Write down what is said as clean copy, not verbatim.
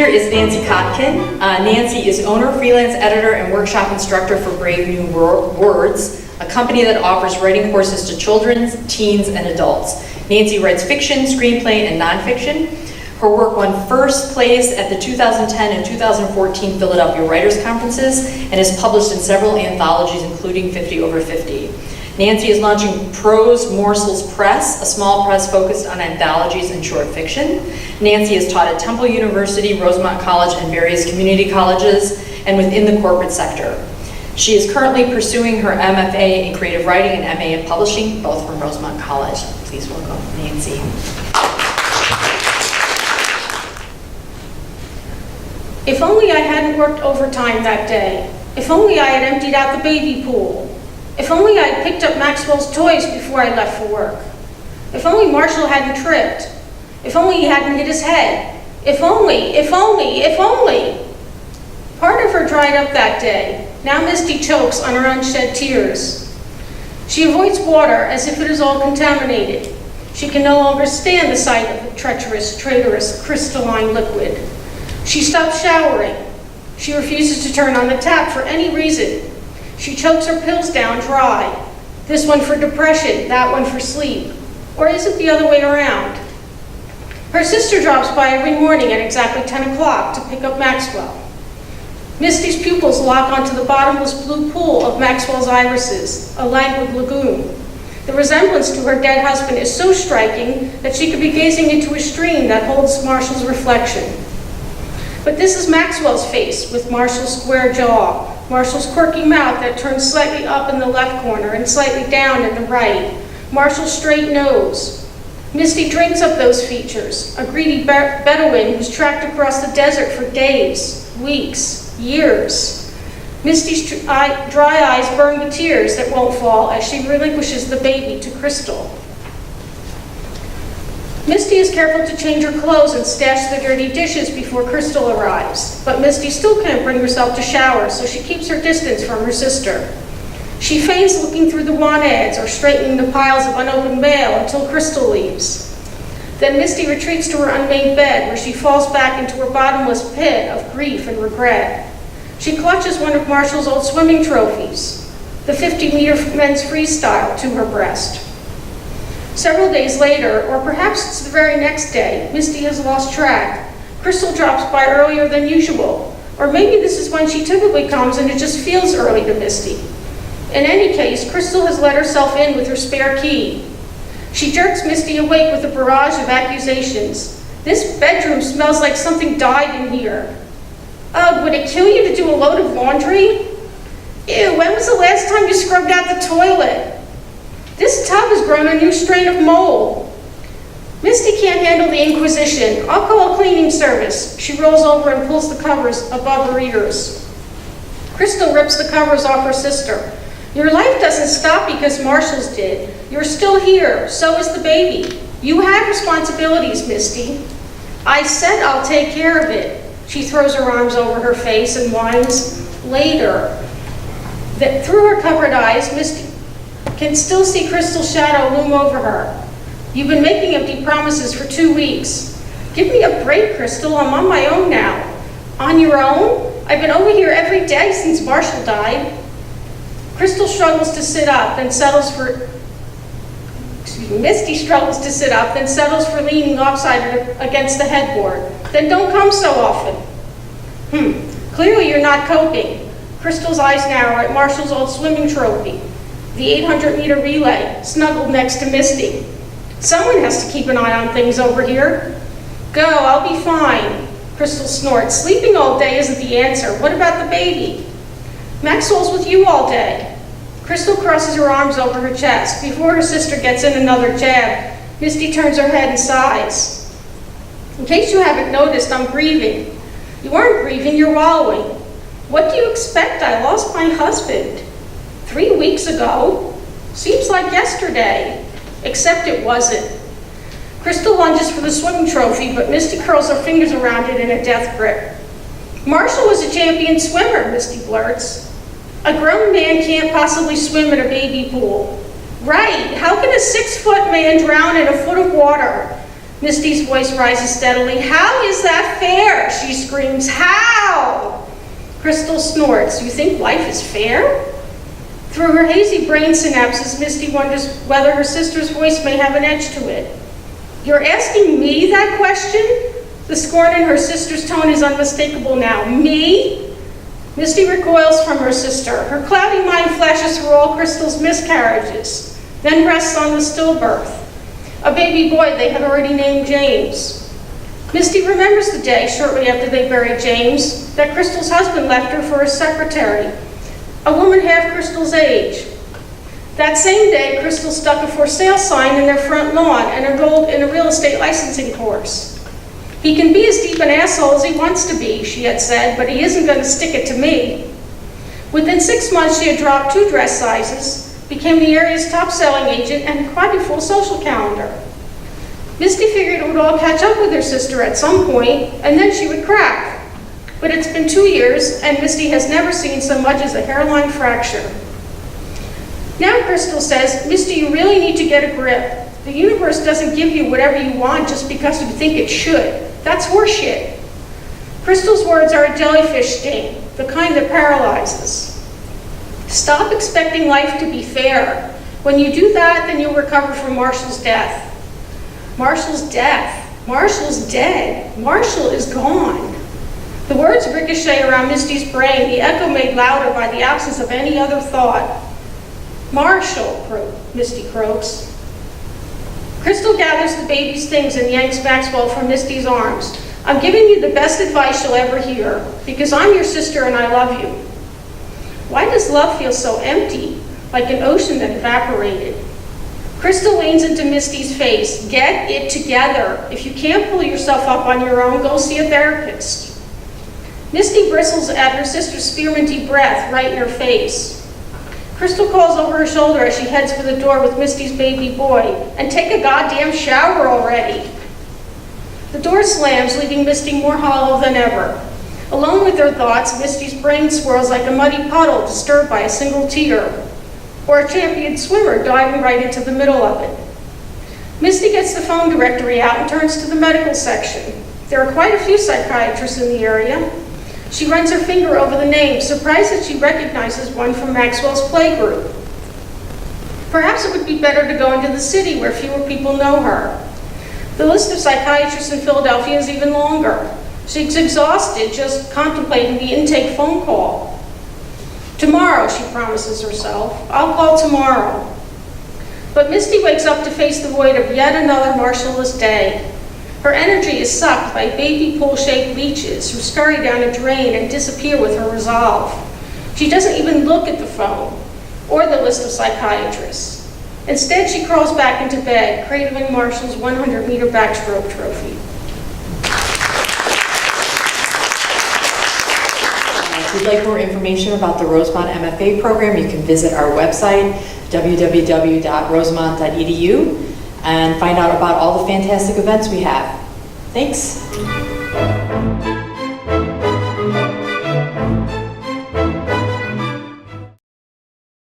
speaker is Nancy Kotkin. Nancy is owner, freelance editor, and workshop instructor for Brave New Words, a company that offers writing courses to children, teens, and adults. Nancy writes fiction, screenplay, and nonfiction. Her work won first place at the 2010 and 2014 Philadelphia Writers' Conferences and is published in several anthologies, including 50 Over 50. Nancy is launching Prose Morsels Press, a small press focused on anthologies and short fiction. Nancy has taught at Temple University, Rosemont College, and various community colleges, and within the corporate sector. She is currently pursuing her MFA in creative writing and MA in publishing, both from Rosemont College. Please welcome Nancy. If only I hadn't worked overtime that day. If only I had emptied out the baby pool. If only I had picked up Maxwell's toys before I left for work. If only Marshall hadn't tripped. If only he hadn't hit his head. If only, if only, if only. Part of her dried up that day. Now Misty chokes on her unshed tears. She avoids water as if it is all contaminated. She can no longer stand the sight of the treacherous, traitorous, crystalline liquid. She stops showering. She refuses to turn on the tap for any reason. She chokes her pills down dry. This one for depression, that one for sleep. Or is it the other way around? Her sister drops by every morning at exactly 10 o'clock to pick up Maxwell. Misty's pupils lock onto the bottomless blue pool of Maxwell's irises, a languid lagoon. The resemblance to her dead husband is so striking that she could be gazing into a stream that holds Marshall's reflection. But this is Maxwell's face, with Marshall's square jaw, Marshall's quirky mouth that turns slightly up in the left corner and slightly down in the right, Marshall's straight nose. Misty drinks up those features, a greedy Bedouin who's tracked across the desert for days, weeks, years. Misty's dry eyes burn the tears that won't fall as she relinquishes the baby to Crystal. Misty is careful to change her clothes and stash the dirty dishes before Crystal arrives, but Misty still can't bring herself to shower, so she keeps her distance from her sister. She feigns looking through the want ads or straightening the piles of unopened mail until Crystal leaves. Then Misty retreats to her unmade bed, where she falls back into her bottomless pit of grief and regret. She clutches one of Marshall's old swimming trophies, the 50-meter men's freestyle, to her breast. Several days later, or perhaps it's the very next day, Misty has lost track. Crystal drops by earlier than usual, or maybe this is when she typically comes and it just feels early to Misty. In any case, Crystal has let herself in with her spare key. She jerks Misty awake with a barrage of accusations. This bedroom smells like something died in here. Ugh, would it kill you to do a load of laundry? Ew, when was the last time you scrubbed out the toilet? This tub has grown a new strain of mold. Misty can't handle the inquisition. I'll call a cleaning service. She rolls over and pulls the covers above her ears. Crystal rips the covers off her sister. Your life doesn't stop because Marshall's did. You're still here. So is the baby. You have responsibilities, Misty. I said I'll take care of it. She throws her arms over her face and whines, later. Through her covered eyes, Misty can still see Crystal's shadow loom over her. You've been making empty promises for 2 weeks. Give me a break, Crystal. I'm on my own now. On your own? I've been over here every day since Marshall died. Crystal struggles to sit up, then settles for... Misty struggles to sit up, then settles for leaning lopsided against the headboard. Then don't come so often. Clearly you're not coping. Crystal's eyes narrow at Marshall's old swimming trophy, the 800-meter relay, snuggled next to Misty. Someone has to keep an eye on things over here. Go, I'll be fine. Crystal snorts. Sleeping all day isn't the answer. What about the baby? Maxwell's with you all day. Crystal crosses her arms over her chest. Before her sister gets in another jab, Misty turns her head and sighs. In case you haven't noticed, I'm grieving. You aren't grieving, you're wallowing. What do you expect? I lost my husband 3 weeks ago. Seems like yesterday. Except it wasn't. Crystal lunges for the swimming trophy, but Misty curls her fingers around it in a death grip. Marshall was a champion swimmer, Misty blurts. A grown man can't possibly swim in a baby pool. Right, how can a 6-foot man drown in a foot of water? Misty's voice rises steadily. How is that fair? She screams. How? Crystal snorts. You think life is fair? Through her hazy brain synapses, Misty wonders whether her sister's voice may have an edge to it. You're asking me that question? The scorn in her sister's tone is unmistakable now. Me? Misty recoils from her sister. Her cloudy mind flashes through all Crystal's miscarriages, then rests on the stillbirth. A baby boy they had already named James. Misty remembers the day, shortly after they buried James, that Crystal's husband left her for his secretary, a woman half Crystal's age. That same day, Crystal stuck a for sale sign in their front lawn and enrolled in a real estate licensing course. He can be as deep an asshole as he wants to be, she had said, but he isn't going to stick it to me. Within 6 months, she had dropped 2 dress sizes, became the area's top-selling agent, and had quite a full social calendar. Misty figured it would all catch up with her sister at some point, and then she would crack. But it's been 2 years, and Misty has never seen so much as a hairline fracture. Now Crystal says, Misty, you really need to get a grip. The universe doesn't give you whatever you want just because you think it should. That's horseshit. Crystal's words are a jellyfish sting, the kind that paralyzes. Stop expecting life to be fair. When you do that, then you'll recover from Marshall's death. Marshall's death. Marshall's dead. Marshall is gone. The words ricochet around Misty's brain, the echo made louder by the absence of any other thought. Marshall, Misty croaks. Crystal gathers the baby's things and yanks Maxwell from Misty's arms. I'm giving you the best advice you'll ever hear, because I'm your sister and I love you. Why does love feel so empty, like an ocean that evaporated? Crystal leans into Misty's face. Get it together. If you can't pull yourself up on your own, go see a therapist. Misty bristles at her sister's spearminty breath right in her face. Crystal calls over her shoulder as she heads for the door with Misty's baby boy. And take a goddamn shower already. The door slams, leaving Misty more hollow than ever. Alone with her thoughts, Misty's brain swirls like a muddy puddle disturbed by a single tear, or a champion swimmer diving right into the middle of it. Misty gets the phone directory out and turns to the medical section. There are quite a few psychiatrists in the area. She runs her finger over the names, surprised that she recognizes one from Maxwell's playgroup. Perhaps it would be better to go into the city where fewer people know her. The list of psychiatrists in Philadelphia is even longer. She's exhausted just contemplating the intake phone call. Tomorrow, she promises herself. I'll call tomorrow. But Misty wakes up to face the void of yet another Marshall-less day. Her energy is sucked by baby pool-shaped leeches who scurry down a drain and disappear with her resolve. She doesn't even look at the phone or the list of psychiatrists. Instead, she crawls back into bed, cradling Marshall's 100-meter backstroke trophy. If you'd like more information about the Rosemont MFA program, you can visit our website, www.rosemont.edu, and find out about all the fantastic events we have. Thanks.